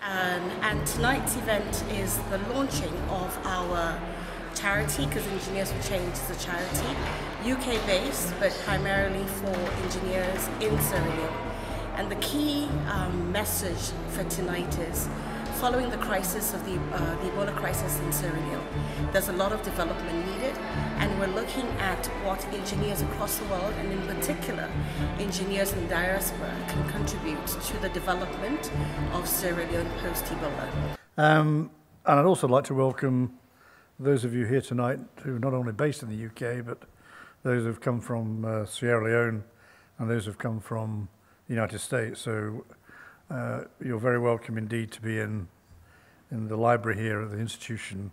And tonight's event is the launching of our charity, because Engineers for Change is a charity, UK based, but primarily for engineers in Sierra Leone. And the key message for tonight is, following the crisis of the Ebola crisis in Sierra Leone, there's a lot of development needed, and we're looking at what engineers across the world, and in particular engineers in diaspora, can contribute to the development of Sierra Leone post-Ebola. And I'd also like to welcome those of you here tonight who are not only based in the UK, but those who have come from Sierra Leone and those who have come from the United States. So you're very welcome indeed to be in the library here at the Institution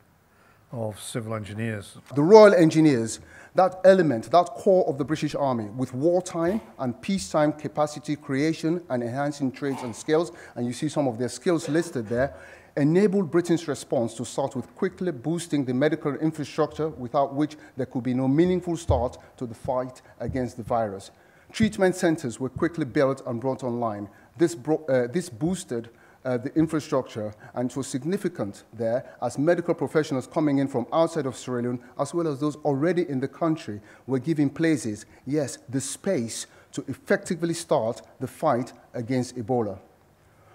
of Civil Engineers. The Royal Engineers, that element, that core of the British Army, with wartime and peacetime capacity creation and enhancing trades and skills, and you see some of their skills listed there, enabled Britain's response to start with quickly boosting the medical infrastructure, without which there could be no meaningful start to the fight against the virus. Treatment centers were quickly built and brought online. This boosted the infrastructure, and it was significant there as medical professionals coming in from outside of Sierra Leone, as well as those already in the country, were given places, yes, the space to effectively start the fight against Ebola.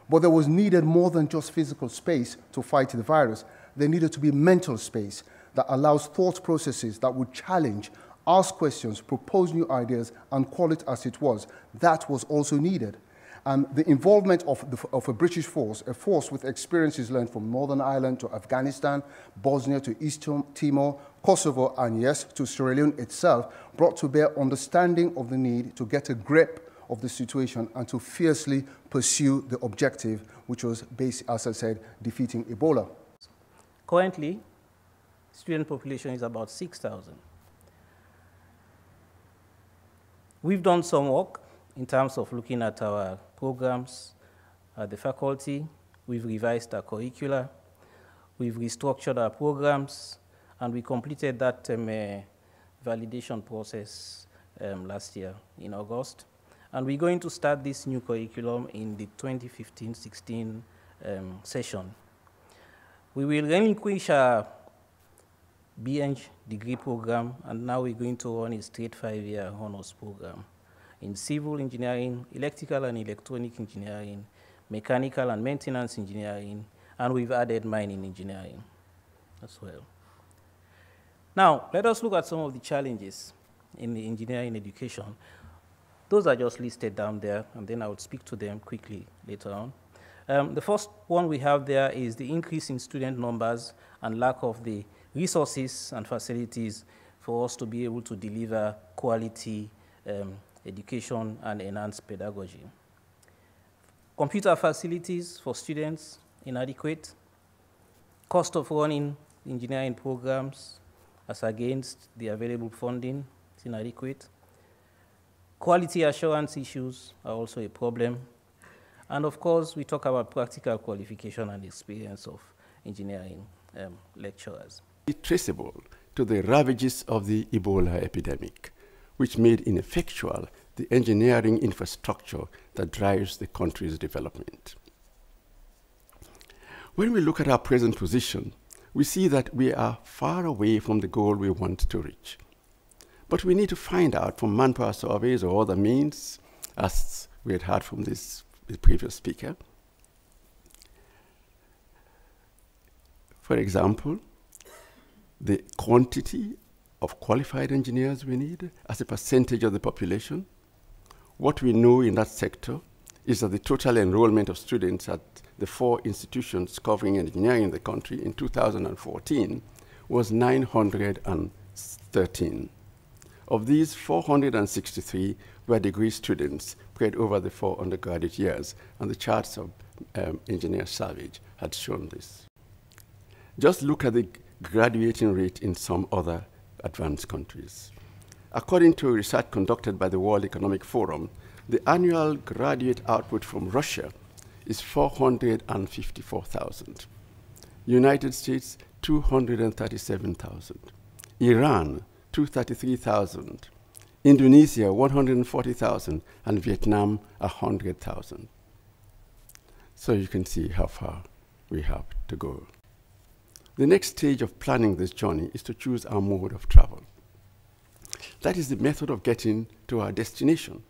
But there was needed more than just physical space to fight the virus. There needed to be mental space that allows thought processes that would challenge, ask questions, propose new ideas, and call it as it was. That was also needed. And the involvement of a British force, a force with experiences learned from Northern Ireland to Afghanistan, Bosnia to East Timor, Kosovo, and yes, to Sierra Leone itself, brought to bear understanding of the need to get a grip of the situation and to fiercely pursue the objective, which was, as I said, defeating Ebola. Currently, student population is about 6,000. We've done some work in terms of looking at our programs at the faculty. We've revised our curricula, we've restructured our programs, and we completed that validation process last year in August. And we're going to start this new curriculum in the 2015-16 session. We will relinquish our BEng degree program, and now we're going to run a straight 5-year honors program in civil engineering, electrical and electronic engineering, mechanical and maintenance engineering, and we've added mining engineering as well. Now, let us look at some of the challenges in the engineering education. Those are just listed down there, and then I will speak to them quickly later on. The first one we have there is the increase in student numbers and lack of the resources and facilities for us to be able to deliver quality education and enhanced pedagogy. Computer facilities for students, inadequate. Cost of running engineering programs as against the available funding is inadequate. Quality assurance issues are also a problem. And of course, we talk about practical qualification and experience of engineering lecturers. It's traceable to the ravages of the Ebola epidemic, which made ineffectual the engineering infrastructure that drives the country's development. When we look at our present position, we see that we are far away from the goal we want to reach. But we need to find out from manpower surveys or other means, as we had heard from the previous speaker. For example, the quantity of qualified engineers we need as a percentage of the population. What we know in that sector is that the total enrollment of students at the 4 institutions covering engineering in the country in 2014 was 913. Of these, 463 were degree students spread over the 4 undergraduate years, and the charts of Engineer Savage had shown this. Just look at the graduating rate in some other advanced countries. According to research conducted by the World Economic Forum, the annual graduate output from Russia is 454,000. United States, 237,000. Iran, 233,000. Indonesia, 140,000, and Vietnam, 100,000. So you can see how far we have to go. The next stage of planning this journey is to choose our mode of travel. That is the method of getting to our destination.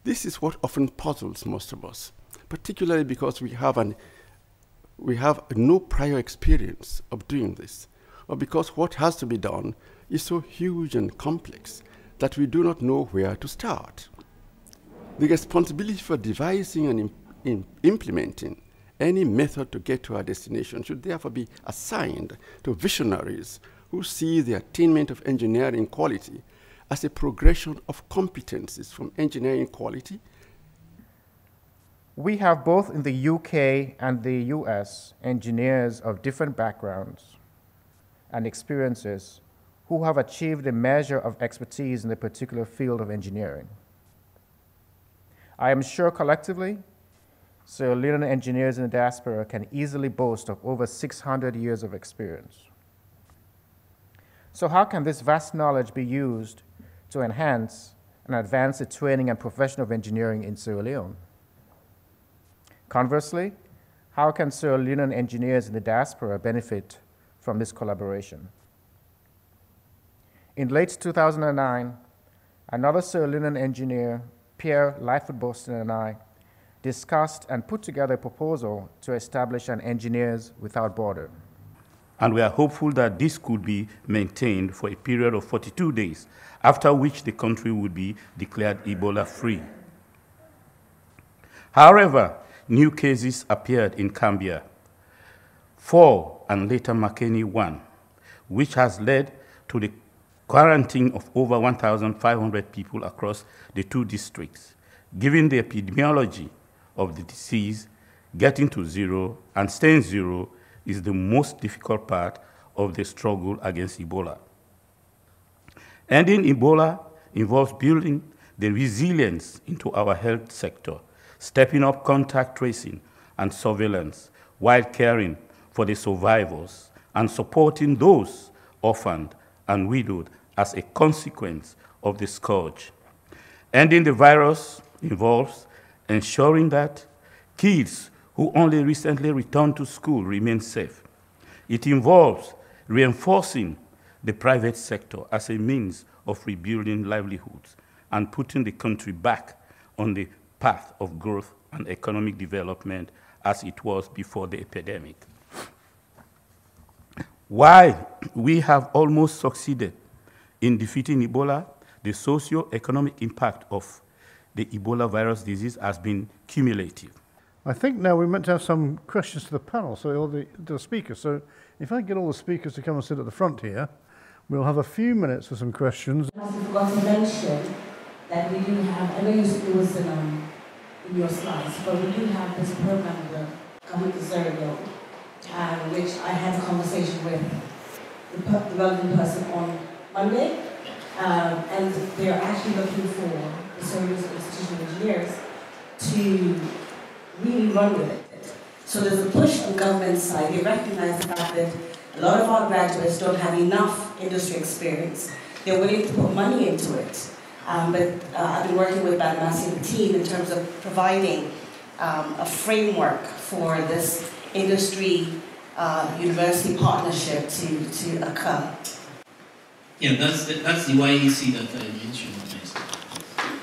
This is what often puzzles most of us, particularly because we have no prior experience of doing this, or because what has to be done is so huge and complex that we do not know where to start. The responsibility for devising and implementing any method to get to our destination should therefore be assigned to visionaries who see the attainment of engineering quality as a progression of competencies from engineering quality. We have both in the UK and the US engineers of different backgrounds and experiences who have achieved a measure of expertise in a particular field of engineering. I am sure collectively, Sierra Leone engineers in the diaspora can easily boast of over 600 years of experience. So how can this vast knowledge be used to enhance and advance the training and profession of engineering in Sierra Leone? Conversely, how can Sierra Leonean engineers in the diaspora benefit from this collaboration? In late 2009, another Sierra Leonean engineer, Pierre Lightfoot-Boston, and I discussed and put together a proposal to establish an Engineers Without Border. And we are hopeful that this could be maintained for a period of 42 days, after which the country would be declared Ebola-free. However, new cases appeared in Cambia, 4 and later Makeni 1, which has led to the quarantine of over 1,500 people across the 2 districts. Given the epidemiology of the disease, getting to zero and staying zero is the most difficult part of the struggle against Ebola. Ending Ebola involves building the resilience into our health sector, stepping up contact tracing and surveillance while caring for the survivors and supporting those orphaned and widowed as a consequence of the scourge. Ending the virus involves ensuring that kids who only recently returned to school remain safe. It involves reinforcing the private sector as a means of rebuilding livelihoods and putting the country back on the path of growth and economic development as it was before the epidemic. While we have almost succeeded in defeating Ebola, the socio-economic impact of the Ebola virus disease has been cumulative. I think now we're meant to have some questions to the panel, so all the speakers. So if I get all the speakers to come and sit at the front here, we'll have a few minutes for some questions. I forgot to mention that we do have, I know it was in your slides, but we do have this program, the Commonwealth Sierra Leone, which I had a conversation with the relevant person on Monday, and they're actually looking for the Sierra Leone Institution of Engineers to really run with it. So there's a push on government side. They recognize the fact that a lot of our graduates don't have enough industry experience. They're willing to put money into it. But I've been working with Badamasi and the team in terms of providing a framework for this industry university partnership to occur. Yeah, that's the YEC that I mentioned.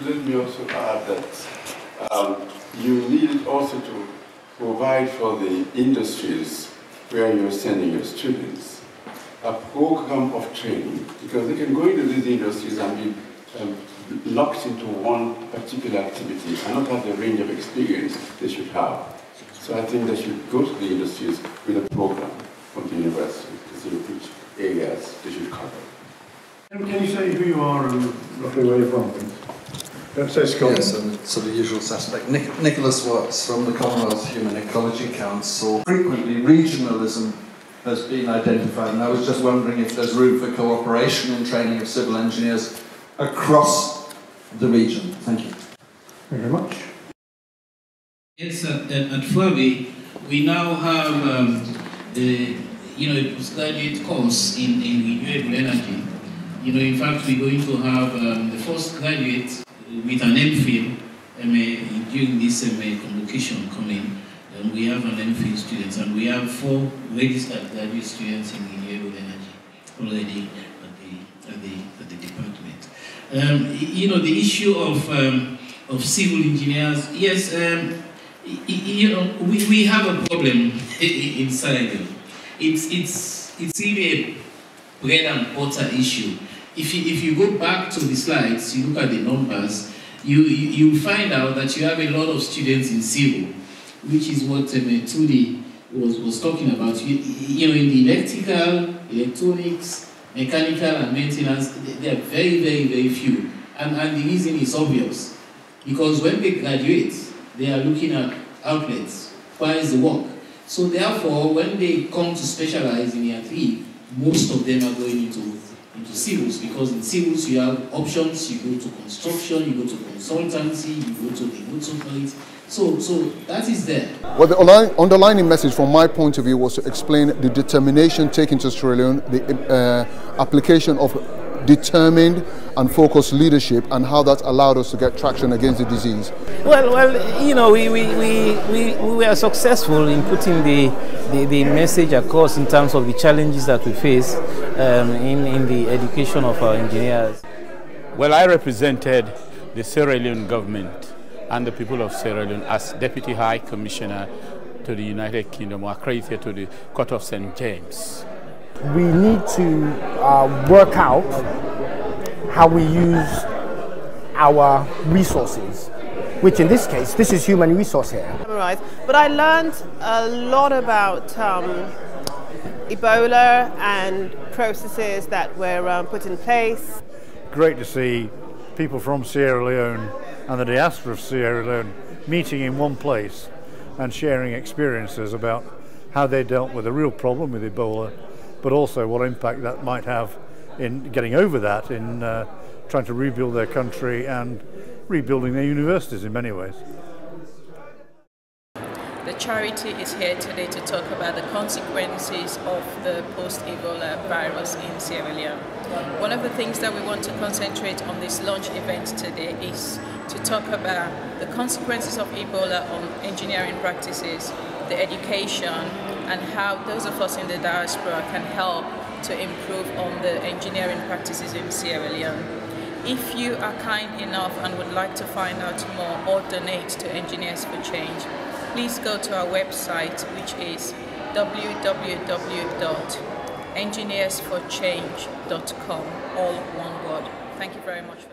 Let me also add that you need also to provide for the industries where you're sending your students a program of training, because they can go into these industries and be locked into one particular activity and not have the range of experience they should have. So I think they should go to the industries with a program from the university to see which areas they should cover. Can you say who you are and roughly where you're from? Don't say Scotland. Yes, so the usual suspect. Nicholas Watts from the Commonwealth Human Ecology Council. Frequently regionalism has been identified, and I was just wondering if there's room for cooperation in training of civil engineers across the region. Thank you. Thank you very much. Yes, at FUABI, we now have a postgraduate course in renewable energy. In fact, we're going to have the first graduate with an MPhil during this convocation coming we have an MPhil students, and we have 4 registered graduate students in renewable energy already at the department. You know, the issue of civil engineers, yes, you know, we have a problem in Sierra Leone. It's really a bread and butter issue. If you go back to the slides, you look at the numbers, you find out that you have a lot of students in civil, which is what Tudi was talking about. You know, in the electrical, electronics, mechanical and maintenance, they are very, very, very few. And the reason is obvious. Because when they graduate, they are looking at outlets. Where is the work? So therefore, when they come to specialize in year 3, most of them are going into civils, because in civils you have options. You go to construction, you go to consultancy, you go to the motor fleet. So that is there. Well, the underlining message from my point of view was to explain the determination taken to Sierra Leone, the application of determined and focused leadership, and how that allowed us to get traction against the disease. Well, you know, we were successful in putting the message across in terms of the challenges that we face in the education of our engineers. Well, I represented the Sierra Leone government and the people of Sierra Leone as Deputy High Commissioner to the United Kingdom, accredited to the Court of St. James. We need to work out how we use our resources, which in this case, this is human resource here. Right, but I learned a lot about Ebola and processes that were put in place. Great to see people from Sierra Leone and the diaspora of Sierra Leone meeting in one place and sharing experiences about how they dealt with a real problem with Ebola, but also what impact that might have in getting over that, in trying to rebuild their country and rebuilding their universities in many ways. The charity is here today to talk about the consequences of the post-Ebola virus in Sierra Leone. One of the things that we want to concentrate on this launch event today is to talk about the consequences of Ebola on engineering practices, the education, and how those of us in the diaspora can help to improve on the engineering practices in Sierra Leone. If you are kind enough and would like to find out more or donate to Engineers for Change, please go to our website, which is www.engineersforchange.com, all one word. Thank you very much.